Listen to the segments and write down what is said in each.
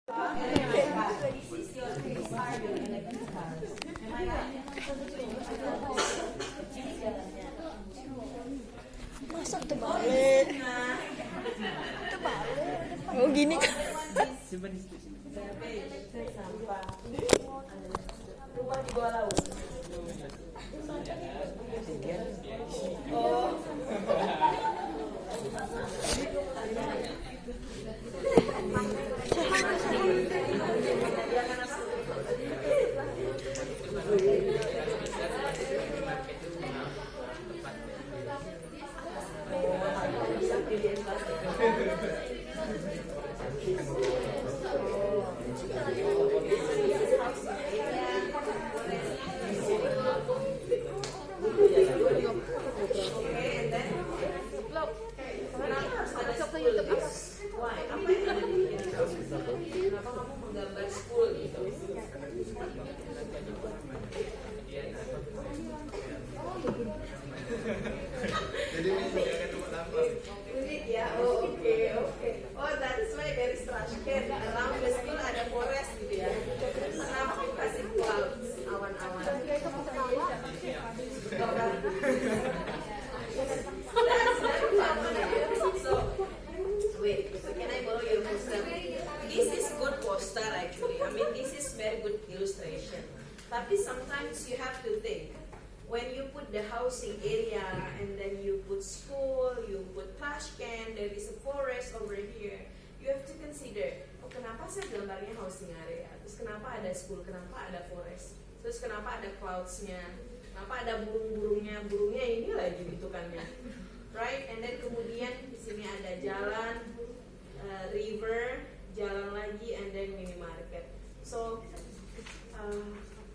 Masa terbalik? Oh gini kan? Rumah di bawah laut. Kenapa kamu menggambar school gitu? Unik ya, oke. Oh, that's why very structured. Around the school ada forest gitu ya. Kenapa kasih clouds, awan-awan? So can I borrow your poster? This is good poster actually. I mean, this is very good illustration. Tapi sometimes you have to think. When you put the housing area and then you put school, you put trash can, there is a forest over here. You have to consider, oh kenapa saya gambarnya housing area? Terus kenapa ada school? Kenapa ada forest? Terus kenapa ada clouds-nya? Kenapa ada burung-burungnya? Burungnya ini lagi bentukannya, right? And then kemudian di sini ada jalan, river, jalan lagi, and then minimarket. So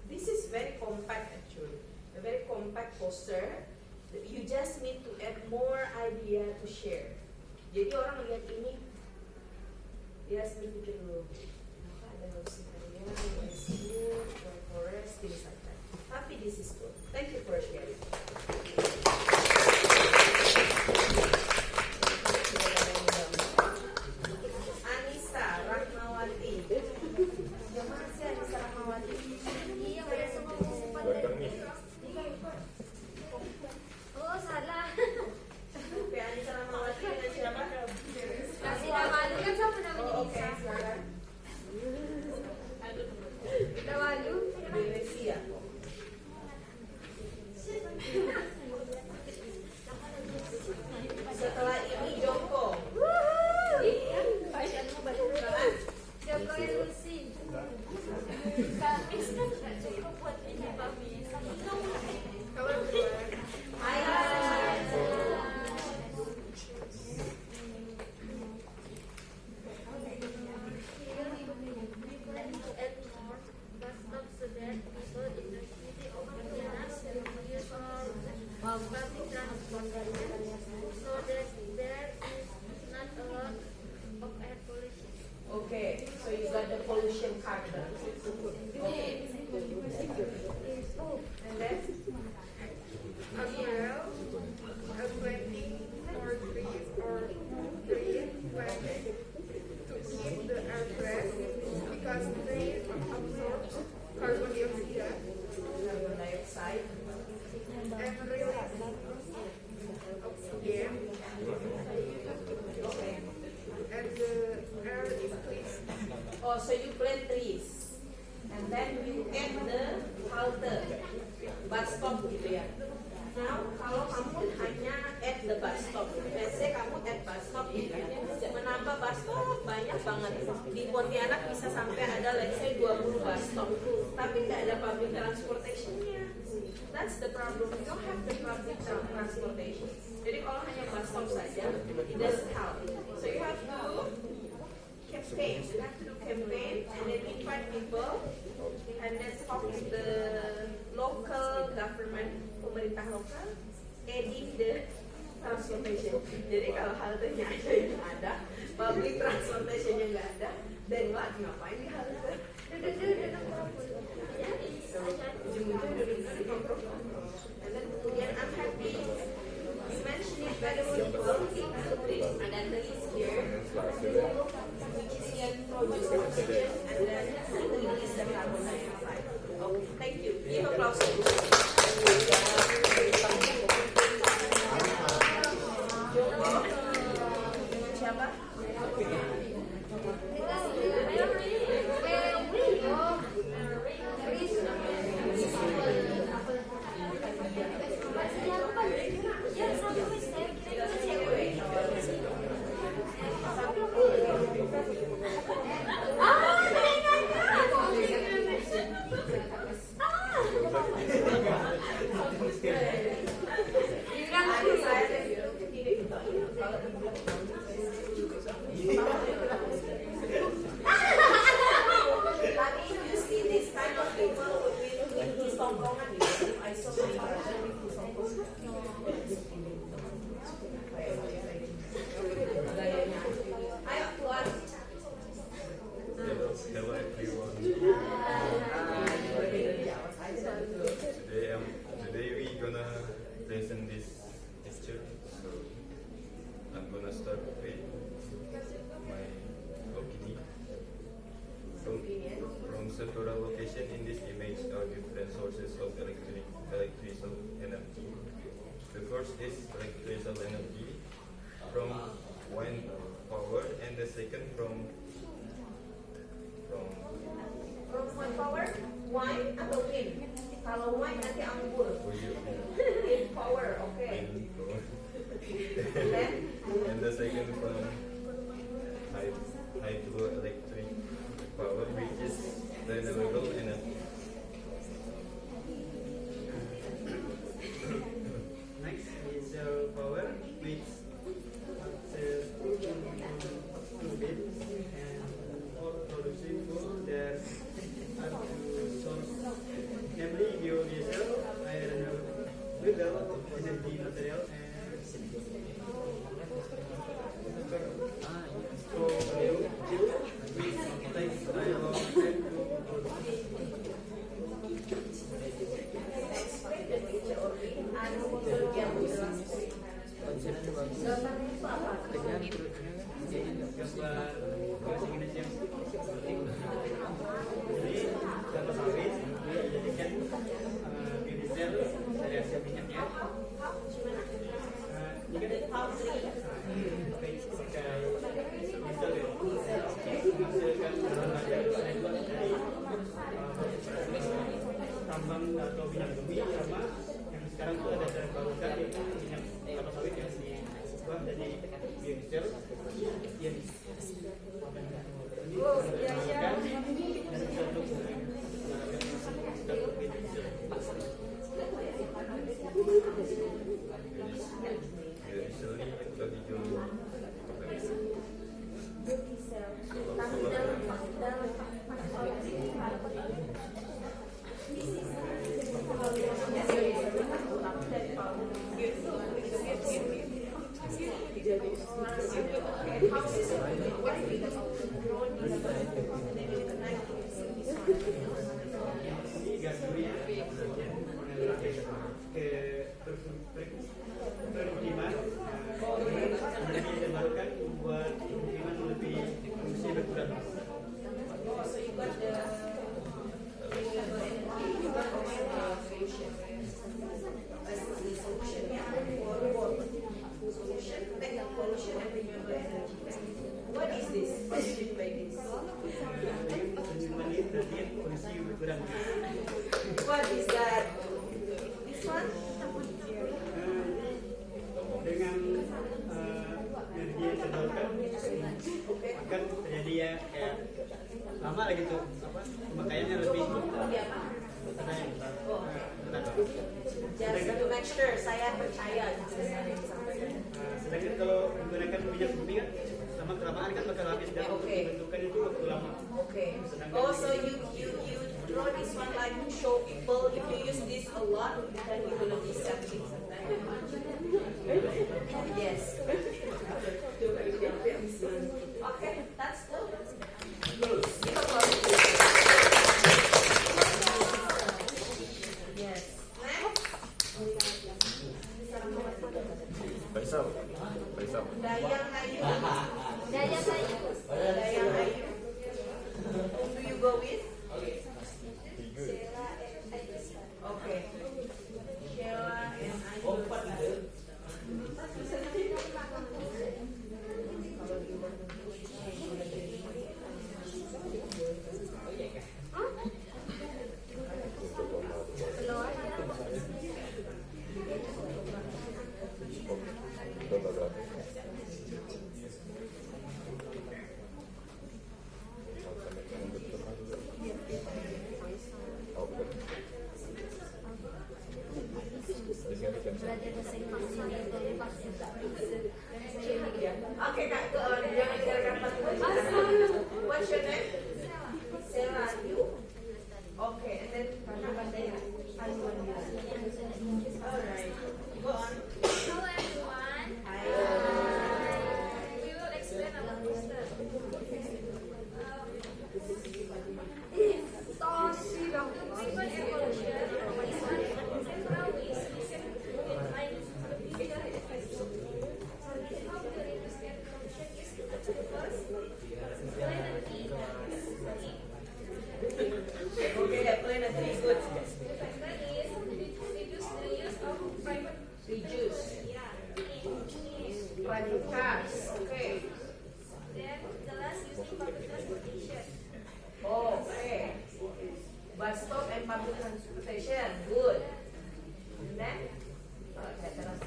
this is very compact actually. A very compact poster. You just need to add more idea to share. Jadi orang lihat ini, dia harus berpikir dulu. Kenapa ada housing area, school, forest, things like that. Tapi this is good. Thank you for sharing. Anissa Rahmawati. Gimana sih Anissa Rahmawati? Iya, oh salah. Oke, Anissa Rahmawati dengan siapa? Kasih nama lu kan sama namanya Oke, Nisa. silakan. Nama lu? Indonesia. Setelah ini Joko. Joko Lucy. Tapi kan nggak cukup buat ini Mami. Hai. Okay, so you got the pollution card. Okay. And then As well as planting more trees or trees planted to keep the air fresh because they absorb carbon dioxide carbon dioxide. and release oxygen, Okay. and the air is clean. Oh, so you plant trees, and then you add the halter, bus stop gitu ya. Now, kalau kamu hanya add the bus stop, let's say kamu add bus stop gitu ya, menambah bus stop banyak banget. Di Pontianak bisa sampai ada let's say 20 bus stop, tapi nggak ada public transportation-nya. That's the problem. You don't have the public transportation. Jadi kalau hanya bus stop saja, it doesn't help. So you have to campaign. You have to do campaign and then invite people and then talk to the local government, pemerintah lokal, adding the transportation. Jadi kalau haltenya aja yang ada, public transportationnya nggak ada, then what? Ngapain di halte? Ujung-ujung duduk-duduk di nongkrong-nongkrong. And then kemudian I'm happy you mentioned it very simple. Ada trees here, which is yet produce. oxygen, and then release the carbon dioxide. Okay, thank you. Give applause to siapa? Tapi you see this kind of people with his tongkrongan gitu. I saw my father with his tongkrongan. Gayanya. Ayo keluar. Hello everyone. Today we gonna present this picture. So I'm gonna start with my opinion. From several locations in this image are different sources of electrical energy. The first is electrical energy from wind power, and the second from From power, wine atau wind? Kalau wine nanti anggur. Wind power, okay. wind power. Then And the second from hydroelectric power, which is renewable energy. Next is power, which turbine and for producing fuel there are two sources, namely biodiesel, renewable energy material, and petroleum fuel, which takes a long time to produce. explain the picture of it. Anu yang menjelaskan. Gambar itu apa? Dengan gambar bahasa Indonesia yang seperti ini. Jadi kelapa sawit dijadikan biodiesel dari hasil minyaknya. Jika pakai diesel ya, menghasilkan bahan bakar dari tambang atau minyak bumi sama yang sekarang itu ada terbarukan yaitu minyak kelapa sawit yang diubah menjadi biodiesel yang dan bisa untuk biodiesel. Biodiesel ini sudah dijual. Ini gas bumi ke permukiman menjadi terbarukan membuat permukiman lebih fungsi berkurang. Oh, so you got the renewable energy, you got also solution. The solution, yeah, for both. Solution, take pollution and renewable energy. What is this? What do you mean by this? Permukiman ini berarti fungsi berkurang. What is that? This one? Dengan energi yang terbarukan akan terjadi ya kayak lama lagi tuh apa pemakaiannya lebih Just to make sure, saya percaya. sedangkan kalau menggunakan minyak bumi kan lama kelamaan kan bakal habis dan pembentukan itu waktu lama. Okay. Oh, so you draw this one like to show people if you use this a lot, then you will be something. Yes. Okay, that's good. Give applause. Yes. Next. Faisal. Dayang Ayu. Daya saya. Dayang Ayu. go with? Sheila and Aisyah. Okay. Sheila and Aisyah. Belajar bahasa Inggris dari vaksin tak bisa. Okay, Kak, go on. Jangan tinggalkan Fatima. What's your name? Sheila. You? Okay, and then alright. Go on. Hello everyone. Hi. We will explain about poster. Frequent evolution is one central ways we can define the future effects. How to reduce air pollution is first, planet B. Okay, that plan is very good. The second is reduce the use of private Reduce. in Private cars. Okay. Then the last using public transportation. Okay. Bus stop and public transportation. Good. And then? Okay, terus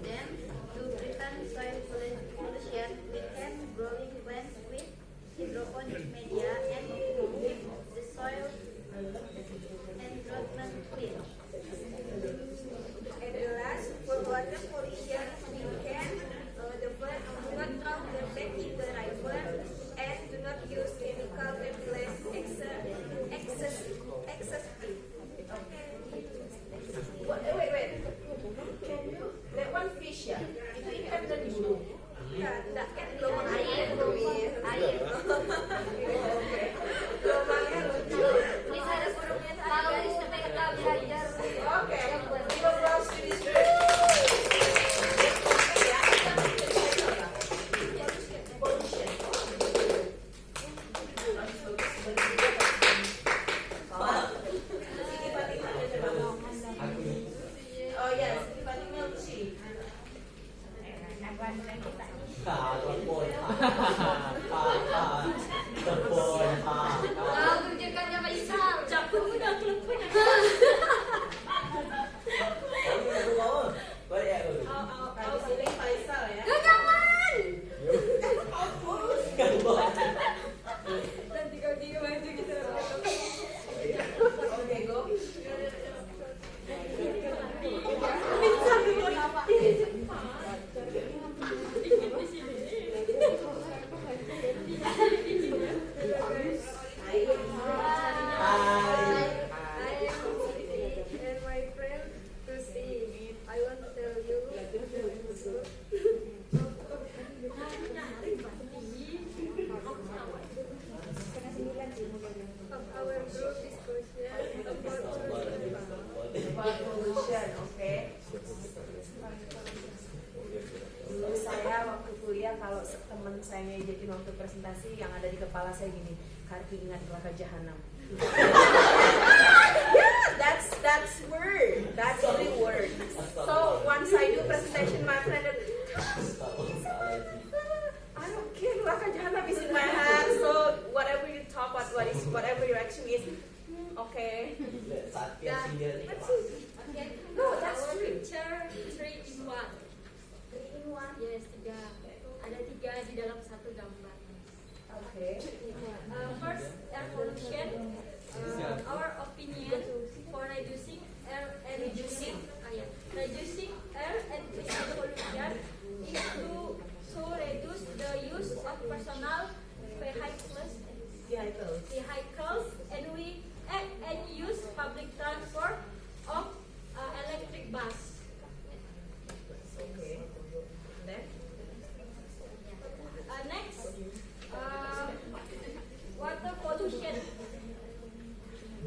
Then to prevent soil pollution, we can growing plants with hydroponic media and keep the soil environment clean. And the last, for water pollution, we can do not throw them back in the river and do not use chemical fertilizer excessively. Wait. Can you? That one fish ya? Itu ikan dan burung. Tidak kan gelombang air. Okay. Gelombangnya lucu. Bisa ada burungnya tahu sampai kita belajar. Okay. We will browse to this room. Pollution. Oh yes, Fatima Lucy. Tahu kerjakannya Faisal. Capek udah kelepon. Kau pilih Faisal ya. Jangan. Nanti kau diem aja gitu. Oke, go. And my friend Lucy, I want to tell you of our group discussion About pollution, oke. Dulu saya waktu kuliah kalau teman saya ngejekin waktu presentasi yang ada di kepala saya gini, Karki ingat neraka jahanam. Yeah, that's word. That's the word. So once I do presentation, my friend, I don't care, neraka jahanam is in my head. So whatever you talk about, whatever your action is, okay. dan No, that's our true. picture 3 in 1. 3 in 1? Yes, 3. Ada 3 di dalam satu gambar. Okay. First, air pollution. Our opinion for reducing air and reducing air and critical pollution is to reduce the use of personal vehicles and use public transport of electric bus. Okay. Then? Next, water pollution.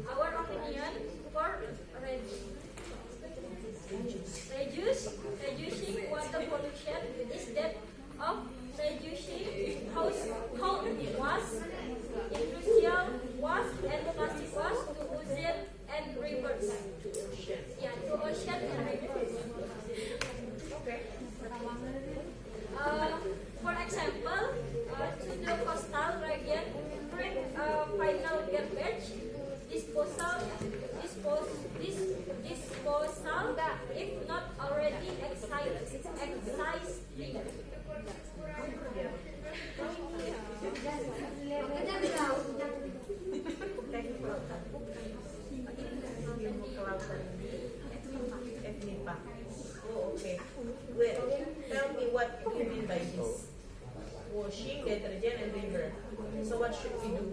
Our opinion for reducing water pollution is that of reducing household waste, industrial Yeah, if not already excised. Ilmu kelautan di FMIPA. Oh, okay. Wait, tell me what you mean by this. Washing, detergent, and river. So what should we do?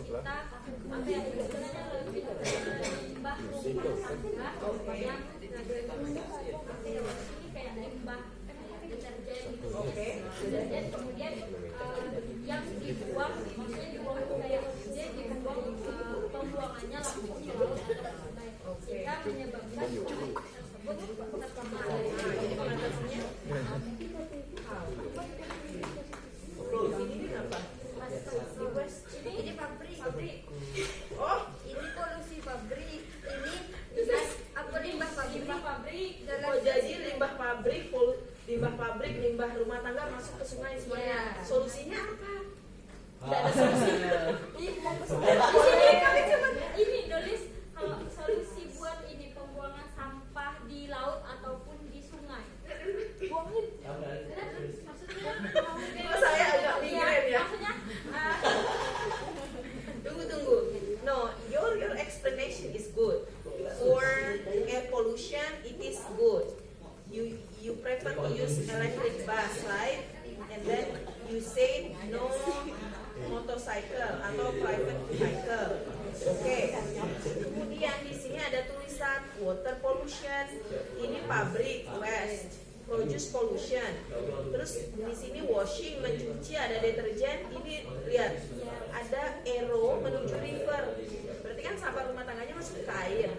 Kita apa ya, sebenarnya lebih limbah rumah tangga yang ini kayak limbah deterjen gitu. Oke. Deterjen kemudian yang dibuang, maksudnya dibuang itu kayak dia dibuang pembuangannya langsung ke laut atau ke sungai. Sehingga menyebabkan sungai tersebut tercemar. Jadi pengatasinya ini apa? Ini pabrik. Oh, Ini polusi pabrik, ini apa limbah pabrik. oh jadi limbah pabrik, limbah rumah tangga masuk ke sungai semuanya. Iya. Solusinya apa? Tidak ada solusi. Di sini kami cuma ini nulis kalau solusi buat ini pembuangan sampah di laut ataupun di sungai. Buangin. Maksudnya Oh, saya agak migrain ya. Maksudnya Tunggu. No, your explanation is good. For air pollution, it is good. You prefer to use electric bus, right? And then you say no motorcycle atau private vehicle. Oke. Kemudian di sini ada tulisan water pollution. Ini pabrik waste. Produce pollution. Terus di sini washing, mencuci, ada deterjen. Ini lihat ada arrow menuju river. Berarti kan sampah rumah tangganya masuk ke air.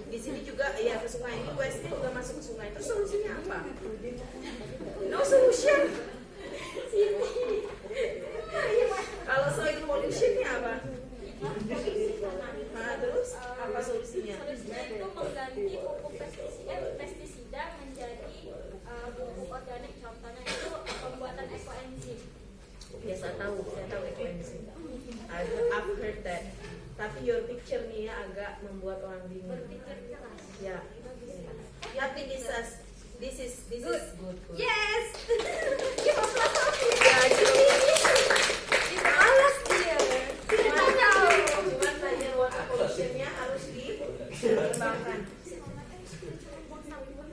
Di sini juga ya ke sungai. Ini waste-nya juga masuk ke sungai. Terus solusinya apa? No solution. Kalau soil pollution-nya apa? Nah, terus apa solusinya? solusinya itu mengganti pupuk pestisida menjadi pupuk organik. Contohnya itu pembuatan ekoenzim. Ya saya tahu ekoenzim. I've heard that. Tapi your picture nih ya agak membuat orang bingung. Berpikir keras. Ya. Ya, tapi this is good. Yes. Ya, Malas dia. Kita tahu. cuman bagian water pollution-nya harus dikembangkan.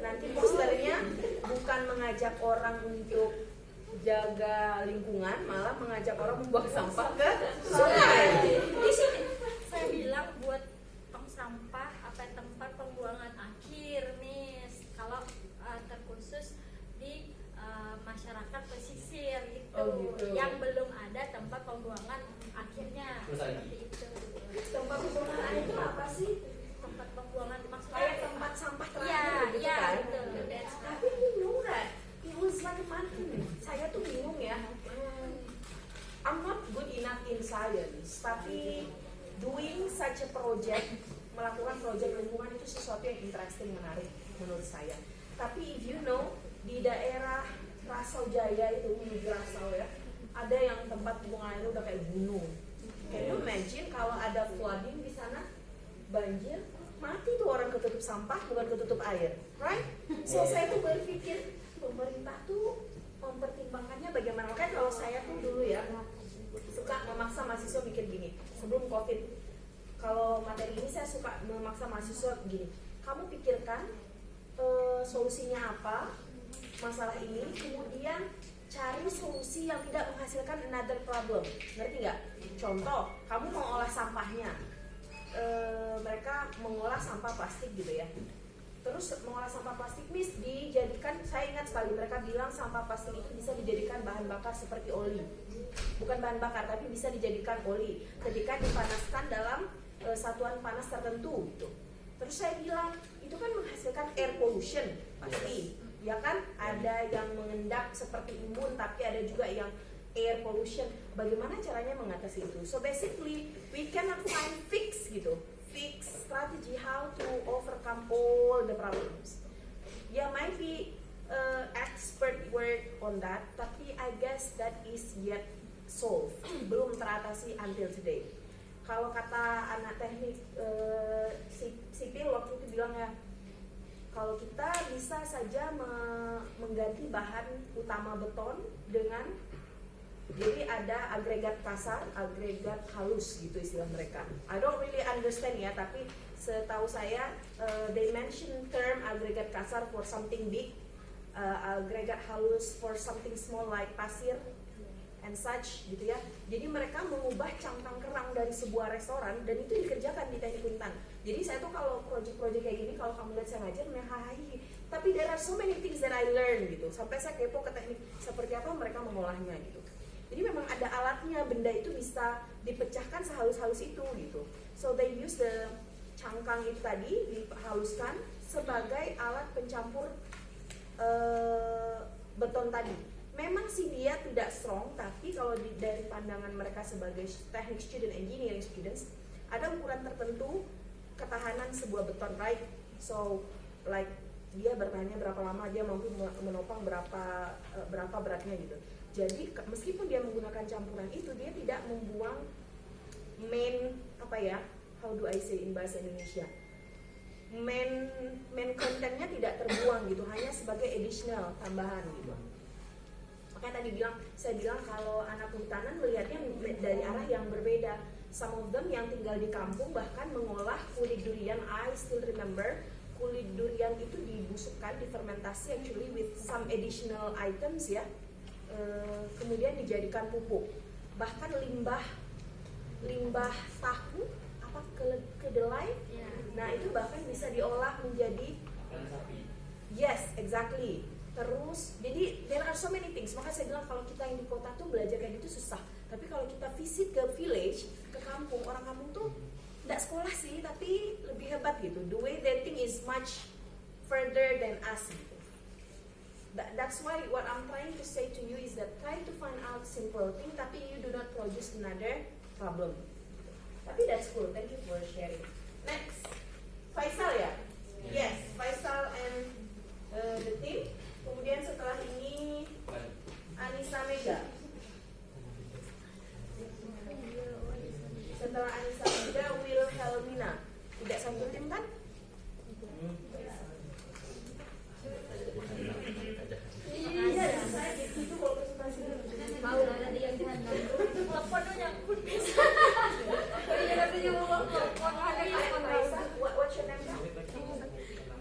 Nanti posternya bukan mengajak orang untuk jaga lingkungan, malah mengajak orang membuang sampah ke sungai. Di sini saya bilang buat tong sampah apa tempat pembuangan akhir nih kalau terkhusus di masyarakat pesisir gitu, Oh, gitu. yang belum ada tempat pembuangan akhirnya seperti itu. Tempat pembuangan air itu apa sih? Tempat pembuangan maksudnya Kayak tempat sampah Iya, terakhir gitu iya, kan? betul. That's right. Tapi you know that it was like money. Saya tuh bingung ya. I'm not good enough in science, tapi doing such a project, melakukan project lingkungan itu sesuatu yang interesting, menarik menurut saya. Tapi if you know, di daerah Rasau Jaya itu, menuju Rasau ya, ada yang tempat pembuangan air udah kayak gunung. Can you imagine kalau ada flooding di sana, banjir, mati tuh orang ketutup sampah, bukan ketutup air, right? So saya tuh berpikir pemerintah tuh mempertimbangkannya bagaimana. Makanya kalau saya tuh dulu ya suka memaksa mahasiswa mikir gini sebelum COVID. Kalau materi ini saya suka memaksa mahasiswa gini, kamu pikirkan solusinya apa masalah ini, kemudian cari solusi yang tidak menghasilkan another problem. Ngerti nggak? Contoh, kamu mau olah sampahnya, mereka mengolah sampah plastik gitu ya. Terus mengolah sampah plastik dijadikan, saya ingat sekali mereka bilang sampah plastik itu bisa dijadikan bahan bakar seperti oli. Bukan bahan bakar, tapi bisa dijadikan oli ketika dipanaskan dalam satuan panas tertentu gitu. Terus saya bilang, itu kan menghasilkan air pollution pasti. Ya kan, ada yang mengendap seperti embun, tapi ada juga yang air pollution. Bagaimana caranya mengatasi itu? So basically, we cannot find fix gitu. Fix strategy how to overcome all the problems. Ya, might be expert word on that, tapi I guess that is yet solved. Belum teratasi until today. Kalau kata anak teknik sipil waktu itu bilang ya, kalau kita bisa saja mengganti bahan utama beton dengan, jadi ada agregat kasar, agregat halus gitu istilah mereka. I don't really understand ya, tapi setahu saya they mention term agregat kasar for something big, agregat halus for something small like pasir and such gitu ya. Jadi mereka mengubah cangkang kerang dari sebuah restoran dan itu dikerjakan di Teknik Untan. Jadi saya tuh kalau project-project kayak gini, kalau kamu lihat saya ngajar, hai. Tapi there are so many things that I learn gitu. Sampai saya kepo ke teknik seperti apa mereka mengolahnya gitu. Jadi memang ada alatnya, benda itu bisa dipecahkan sehalus-halus itu gitu. So they use the cangkang itu tadi dihaluskan sebagai alat pencampur beton tadi. Memang sih dia tidak strong, tapi kalau dari pandangan mereka sebagai teknik student, engineering students, ada ukuran tertentu ketahanan sebuah beton, right? So like dia bertahannya berapa lama, dia mampu menopang berapa beratnya gitu. Jadi meskipun dia menggunakan campuran itu, dia tidak membuang main how do I say in bahasa Indonesia, main kontennya tidak terbuang gitu, hanya sebagai additional tambahan gitu. Makanya tadi saya bilang kalau anak kehutanan melihatnya dari arah yang berbeda. Some of them yang tinggal di kampung bahkan mengolah kulit durian. I still remember kulit durian itu dibusukkan, difermentasi actually with some additional items ya. Kemudian dijadikan pupuk. Bahkan limbah tahu kedelai. Nah itu bahkan bisa diolah menjadi, yes exactly. Terus, jadi there are so many things. Maka saya bilang kalau kita yang di kota tuh belajar kayak gitu susah. Tapi kalau kita visit ke village, ke kampung, orang kampung tuh nggak sekolah sih, tapi lebih hebat gitu. The way they think is much further than us gitu. That's why what I'm trying to say to you is that try to find out simple thing, tapi you do not produce another problem. Tapi that's cool. Thank you for sharing. Next, Faisal ya? Yes, Faisal and the team. Kemudian setelah ini Anissa Mega. Setelah Anissa Mega, Wilhelmina. Tidak satu tim kan? Iya, saya gitu kalau presentasi. Mau ada yang dihantam. Telepon dong nyangkut. Iya, tapi dia mau